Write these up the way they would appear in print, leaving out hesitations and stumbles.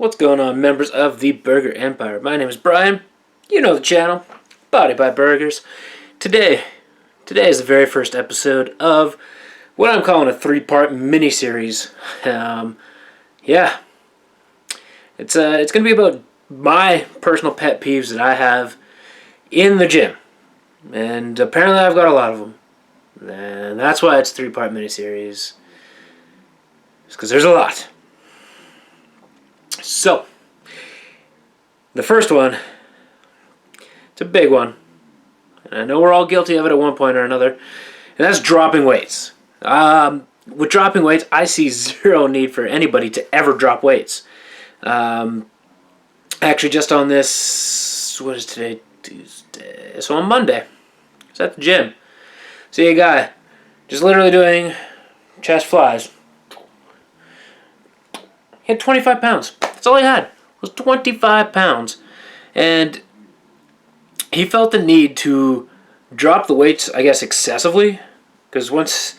What's going on, members of the Burger Empire? My name is Brian. You know the channel, Body by Burgers. Today is the very first episode of what I'm calling a three-part mini-series. Yeah, it's gonna be about my personal pet peeves that I have in the gym, and apparently I've got a lot of them, and that's why it's a three-part mini-series. It's because there's a lot. So, the first one, it's a big one, and I know we're all guilty of it at one point or another, and that's dropping weights. With dropping weights, I see zero need for anybody to ever drop weights. Actually, just on this, what is today? Tuesday. So on Monday, I was at the gym. See a guy just literally doing chest flies. He had 25 pounds. That's all he had, was 25 pounds. And he felt the need to drop the weights, I guess, excessively. Because once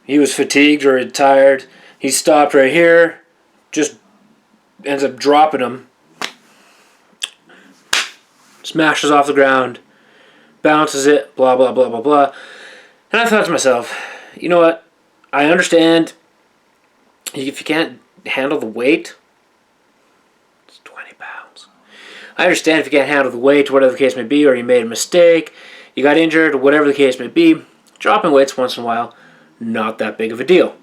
he was fatigued or tired, he stopped right here, just ends up dropping them. Smashes off the ground, bounces it, blah, blah, blah, blah, blah. And I thought to myself, you know what? I understand if you can't handle the weight. It's 20 pounds. I understand if you can't handle the weight, whatever the case may be, or you made a mistake, you got injured, whatever the case may be. Dropping weights once in a while, not that big of a deal.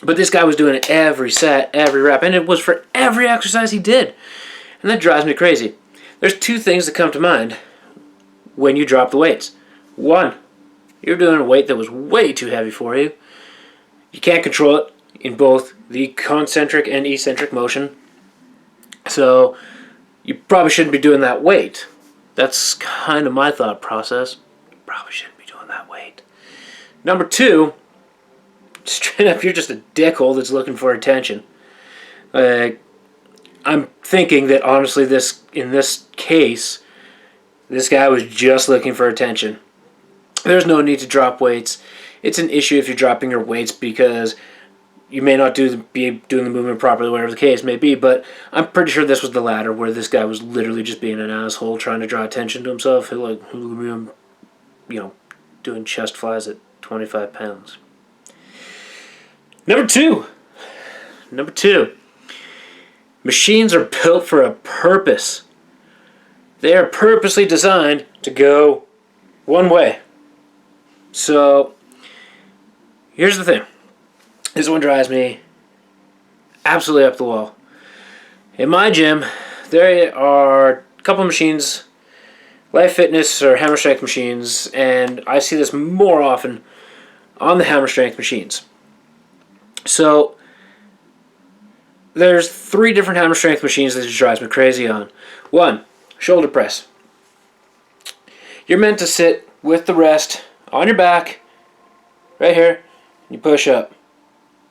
But this guy was doing it every set, every rep, and it was for every exercise he did. And that drives me crazy. There's two things that come to mind when you drop the weights. One, you're doing a weight that was way too heavy for you. You can't control it in both the concentric and eccentric motion. So you probably shouldn't be doing that weight. That's kind of my thought process. You probably shouldn't be doing that weight. Number two, straight up, you're just a dickhole that's looking for attention. I'm thinking that honestly, in this case, this guy was just looking for attention. There's no need to drop weights. It's an issue if you're dropping your weights because you may not be doing the movement properly, whatever the case may be, but I'm pretty sure this was the latter, where this guy was literally just being an asshole, trying to draw attention to himself. Like, I'm, doing chest flies at 25 pounds. Number two. Machines are built for a purpose. They are purposely designed to go one way. So, here's the thing. This one drives me absolutely up the wall. In my gym, there are a couple of machines, Life Fitness or Hammer Strength machines, and I see this more often on the Hammer Strength machines. So, there's 3 different Hammer Strength machines that just drives me crazy on. 1, shoulder press. You're meant to sit with the rest on your back, right here, and you push up.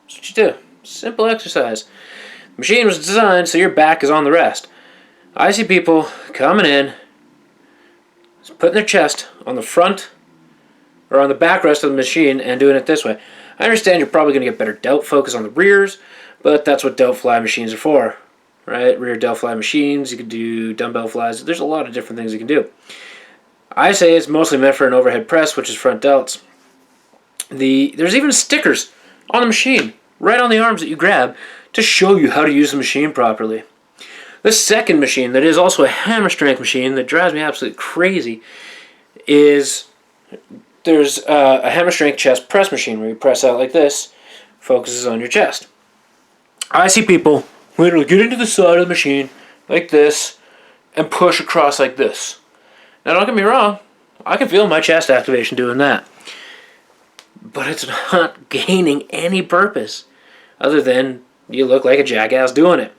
That's what you do. Simple exercise. The machine was designed so your back is on the rest. I see people coming in, putting their chest on the front or on the backrest of the machine and doing it this way. I understand you're probably going to get better delt focus on the rears, but that's what delt fly machines are for, right? Rear delt fly machines, you can do dumbbell flies. There's a lot of different things you can do. I say it's mostly meant for an overhead press, which is front delts. There's even stickers on the machine, right on the arms that you grab, to show you how to use the machine properly. The second machine, that is also a Hammer Strength machine that drives me absolutely crazy, is there's a Hammer Strength chest press machine where you press out like this, focuses on your chest. I see people literally get into the side of the machine like this and push across like this. Now, don't get me wrong, I can feel my chest activation doing that. But it's not gaining any purpose other than you look like a jackass doing it.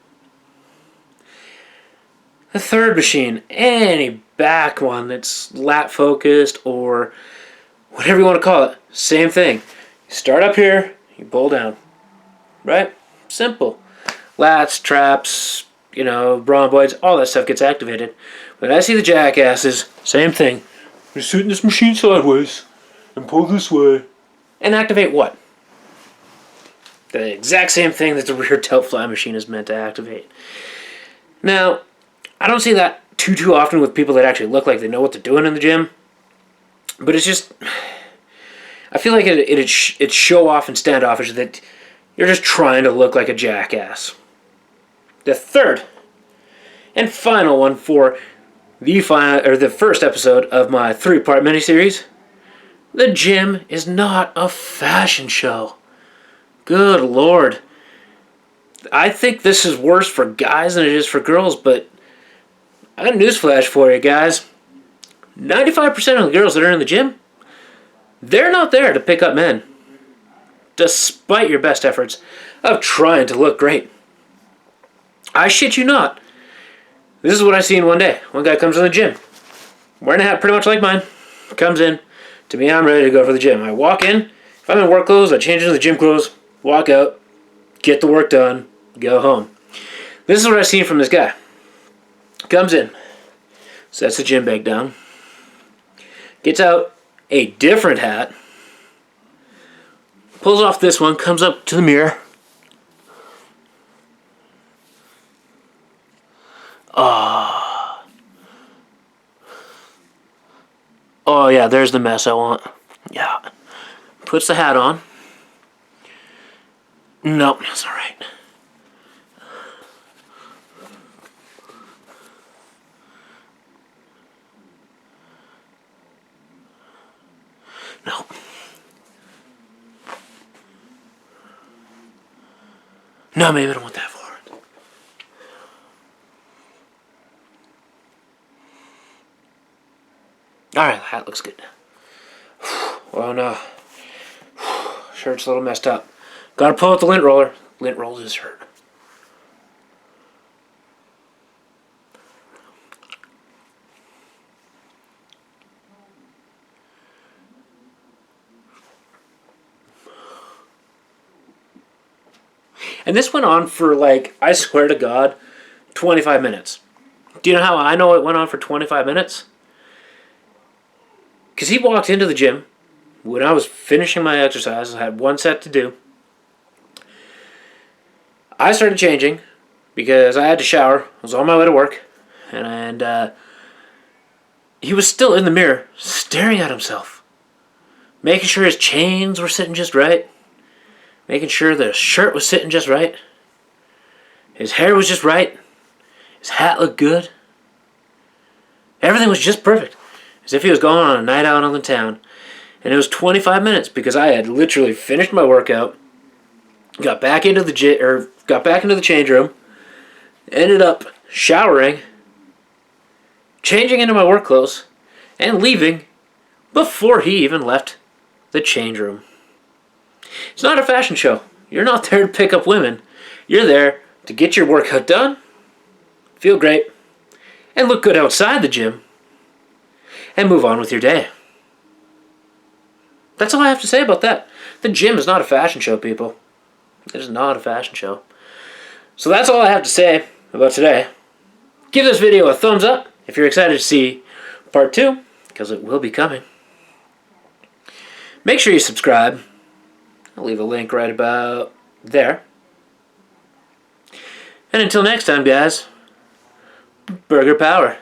The third machine, any back one that's lat focused or whatever you want to call it, same thing. You start up here, you pull down. Right? Simple. Lats, traps, rhomboids, all that stuff gets activated. When I see the jackasses, same thing. You sit in this machine sideways and pull this way. And activate what? The exact same thing that the rear delt fly machine is meant to activate. Now, I don't see that too often with people that actually look like they know what they're doing in the gym. But it's just, I feel like it's show off and standoffish that you're just trying to look like a jackass. The third and final one for the first episode of my 3-part miniseries. The gym is not a fashion show. Good Lord. I think this is worse for guys than it is for girls, but I got a newsflash for you guys. 95% of the girls that are in the gym, they're not there to pick up men, despite your best efforts of trying to look great. I shit you not. This is what I seen one day. One guy comes in the gym, wearing a hat pretty much like mine, comes in. To me, I'm ready to go for the gym. I walk in. If I'm in work clothes, I change into the gym clothes, walk out, get the work done, go home. This is what I've seen from this guy. Comes in, sets the gym bag down, gets out a different hat, pulls off this one, comes up to the mirror. Oh yeah, there's the mess I want. Yeah. Puts the hat on. Nope, that's all right. Nope. No, maybe I don't want that far. Alright, the hat looks good. Oh no. Shirt's a little messed up. Gotta pull out the lint roller. Lint rolled his shirt. And this went on for, like, I swear to God, 25 minutes. Do you know how I know it went on for 25 minutes? Because he walked into the gym when I was finishing my exercise. I had one set to do. I started changing because I had to shower. I was on my way to work. And he was still in the mirror staring at himself. Making sure his chains were sitting just right. Making sure the shirt was sitting just right. His hair was just right. His hat looked good. Everything was just perfect. As if he was going on a night out on the town. And it was 25 minutes because I had literally finished my workout, got back into the change room, ended up showering, changing into my work clothes, and leaving before he even left the change room. It's not a fashion show. You're not there to pick up women. You're there to get your workout done, feel great, and look good outside the gym, and move on with your day. That's all I have to say about that. The gym is not a fashion show, people. It is not a fashion show. So that's all I have to say about today. Give this video a thumbs up if you're excited to see part 2, because it will be coming. Make sure you subscribe. I'll leave a link right about there. And until next time, guys, burger power.